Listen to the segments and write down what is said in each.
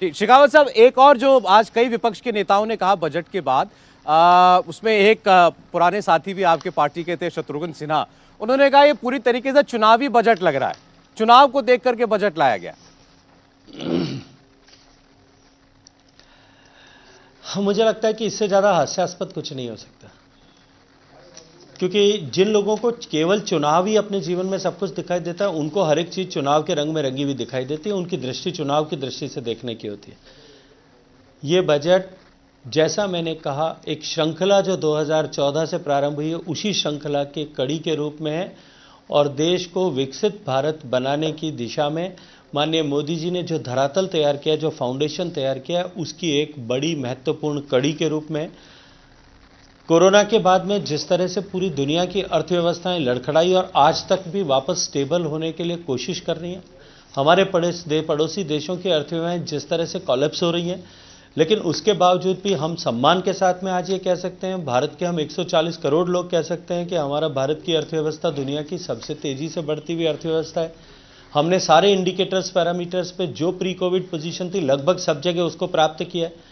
शेखावत साहब, एक और जो आज कई विपक्ष के नेताओं ने कहा बजट के बाद, उसमें एक पुराने साथी भी आपके पार्टी के थे, शत्रुघ्न सिन्हा, उन्होंने कहा ये पूरी तरीके से चुनावी बजट लग रहा है, चुनाव को देख करके बजट लाया गया। मुझे लगता है कि इससे ज्यादा हास्यास्पद कुछ नहीं हो सकता, क्योंकि जिन लोगों को केवल चुनाव ही अपने जीवन में सब कुछ दिखाई देता है, उनको हर एक चीज चुनाव के रंग में रंगी हुई दिखाई देती है। उनकी दृष्टि चुनाव की दृष्टि से देखने की होती है। ये बजट, जैसा मैंने कहा, एक श्रृंखला जो 2014 से प्रारंभ हुई है, उसी श्रृंखला के कड़ी के रूप में है और देश को विकसित भारत बनाने की दिशा में माननीय मोदी जी ने जो धरातल तैयार किया, जो फाउंडेशन तैयार किया, उसकी एक बड़ी महत्वपूर्ण कड़ी के रूप में। कोरोना के बाद में जिस तरह से पूरी दुनिया की अर्थव्यवस्थाएं लड़खड़ाई और आज तक भी वापस स्टेबल होने के लिए कोशिश कर रही हैं, हमारे पड़ोसी देशों की अर्थव्यवस्थाएं जिस तरह से कोलैप्स हो रही हैं, लेकिन उसके बावजूद भी हम सम्मान के साथ में आज ये कह सकते हैं, भारत के हम 140 करोड़ लोग कह सकते हैं कि हमारा भारत की अर्थव्यवस्था दुनिया की सबसे तेजी से बढ़ती हुई अर्थव्यवस्था है। हमने सारे इंडिकेटर्स, पैरामीटर्स पे जो प्री कोविड पोजीशन थी, लगभग सब जगह उसको प्राप्त किया है।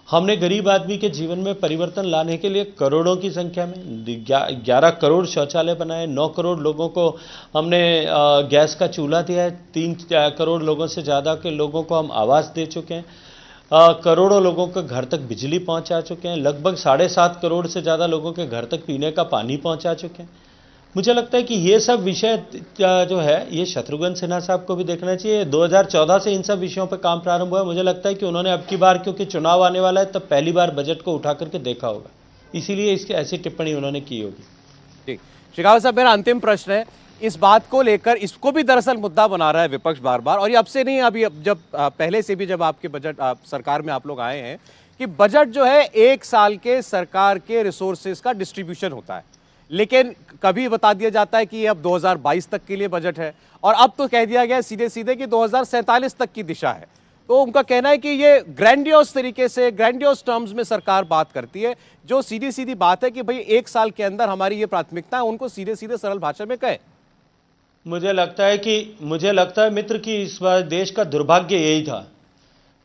हमने गरीब आदमी के जीवन में परिवर्तन लाने के लिए करोड़ों की संख्या में 11 करोड़ शौचालय बनाए, 9 करोड़ लोगों को हमने गैस का चूल्हा दिया है, 3 करोड़ लोगों से ज़्यादा के लोगों को हम आवास दे चुके हैं, करोड़ों लोगों के घर तक बिजली पहुंचा चुके हैं, लगभग 7.5 करोड़ से ज़्यादा लोगों के घर तक पीने का पानी पहुंचा चुके हैं। मुझे लगता है कि ये सब विषय जो है, ये शत्रुघ्न सिन्हा साहब को भी देखना चाहिए। 2014 से इन सब विषयों पर काम प्रारंभ हुआ। मुझे लगता है कि उन्होंने अब की बार, क्योंकि चुनाव आने वाला है, तब पहली बार बजट को उठा करके देखा होगा, इसीलिए इसकी ऐसी टिप्पणी उन्होंने की होगी। ठीक, शेखावत साहब, मेरा अंतिम प्रश्न है इस बात को लेकर, इसको भी दरअसल मुद्दा बना रहा है विपक्ष बार बार, और ये अब से नहीं, अभी जब पहले से भी जब आपके बजट सरकार में आप लोग आए हैं, कि बजट जो है 1 साल के सरकार के रिसोर्सेज का डिस्ट्रीब्यूशन होता है, लेकिन कभी बता दिया जाता है कि अब 2022 तक के लिए बजट है, और अब तो कह दिया गया सीधे सीधे कि 2047 तक की दिशा है। तो उनका कहना है कि ये ग्रैंडियोस तरीके से, ग्रैंडियोस टर्म्स में सरकार बात करती है, जो सीधी सीधी बात है कि भाई 1 साल के अंदर हमारी ये प्राथमिकता है, उनको सीधे सीधे सरल भाषा में कहे। मुझे लगता है मित्र कि इस बार देश का दुर्भाग्य यही था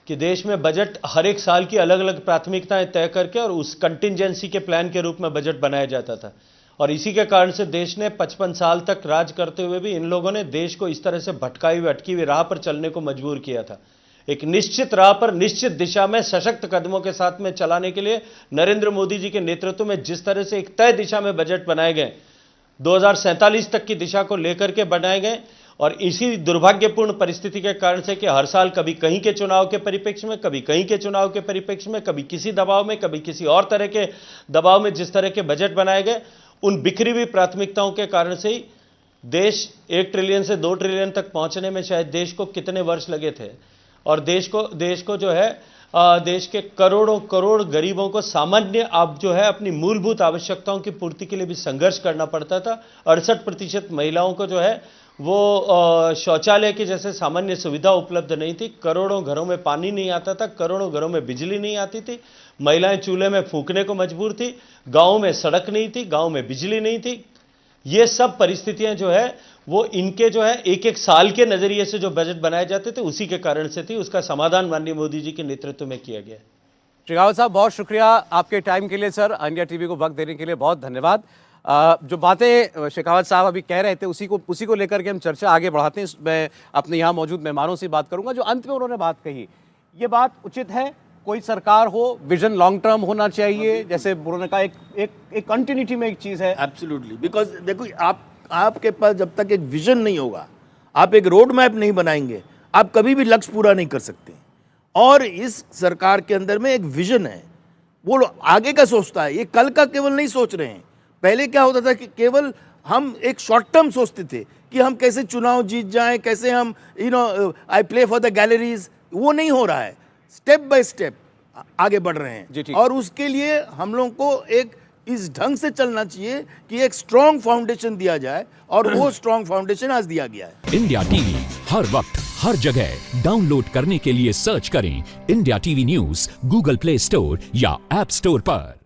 कि देश में बजट हर एक साल की अलग अलग प्राथमिकताएं तय करके और उस कंटिंजेंसी के प्लान के रूप में बजट बनाया जाता था, और इसी के कारण से देश ने 55 साल तक राज करते हुए भी इन लोगों ने देश को इस तरह से भटकाई हुई, अटकी हुई राह पर चलने को मजबूर किया था। एक निश्चित राह पर, निश्चित दिशा में, सशक्त कदमों के साथ में चलाने के लिए नरेंद्र मोदी जी के नेतृत्व में जिस तरह से एक तय दिशा में बजट बनाए गए, 2047 तक की दिशा को लेकर के बनाए गए, और इसी दुर्भाग्यपूर्ण परिस्थिति के कारण से कि हर साल कभी कहीं के चुनाव के परिप्रेक्ष्य में, कभी कहीं के चुनाव के परिप्रेक्ष्य में, कभी किसी दबाव में, कभी किसी और तरह के दबाव में जिस तरह के बजट बनाए गए, उन बिखरी हुई प्राथमिकताओं के कारण से ही देश 1 ट्रिलियन से 2 ट्रिलियन तक पहुंचने में शायद देश को कितने वर्ष लगे थे, और देश को जो है, देश के करोड़ों करोड़ गरीबों को सामान्य जो है अपनी मूलभूत आवश्यकताओं की पूर्ति के लिए भी संघर्ष करना पड़ता था। 68% महिलाओं को जो है वो शौचालय की जैसे सामान्य सुविधा उपलब्ध नहीं थी, करोड़ों घरों में पानी नहीं आता था, करोड़ों घरों में बिजली नहीं आती थी, महिलाएं चूल्हे में फूंकने को मजबूर थी, गाँव में सड़क नहीं थी, गाँव में बिजली नहीं थी। ये सब परिस्थितियां जो है वो इनके जो है एक साल के नजरिए से जो बजट बनाए जाते थे, उसी के कारण से थी। उसका समाधान माननीय मोदी जी के नेतृत्व में किया गया। शेखावत साहब, बहुत शुक्रिया आपके टाइम के लिए सर, इंडिया टीवी को वक्त देने के लिए बहुत धन्यवाद। जो बातें शेखावत साहब अभी कह रहे थे, उसी को लेकर के हम चर्चा आगे बढ़ाते हैं। मैं अपने यहाँ मौजूद मेहमानों से बात करूंगा। जो अंत में उन्होंने बात कही, ये बात उचित है, कोई सरकार हो, विजन लॉन्ग टर्म होना चाहिए, जैसे उन्होंने कहा एक कंटिन्यूटी में एक चीज है। एब्सोल्युटली, बिकॉज देखो, आपके पास जब तक एक विजन नहीं होगा, आप एक रोड मैप नहीं बनाएंगे, आप कभी भी लक्ष्य पूरा नहीं कर सकते। और इस सरकार के अंदर में एक विजन है, वो आगे का सोचता है, ये कल का केवल नहीं सोच रहे हैं। पहले क्या होता था कि केवल हम एक शॉर्ट टर्म सोचते थे कि हम कैसे चुनाव जीत जाएं, कैसे हम I play for the galleries. वो नहीं हो रहा है, स्टेप बाय स्टेप आगे बढ़ रहे हैं, और उसके लिए हम लोग को एक इस ढंग से चलना चाहिए कि एक स्ट्रॉन्ग फाउंडेशन दिया जाए, और वो स्ट्रॉन्ग फाउंडेशन आज दिया गया है। इंडिया टीवी हर वक्त हर जगह डाउनलोड करने के लिए सर्च करें India TV news Google play store या ऐप स्टोर पर।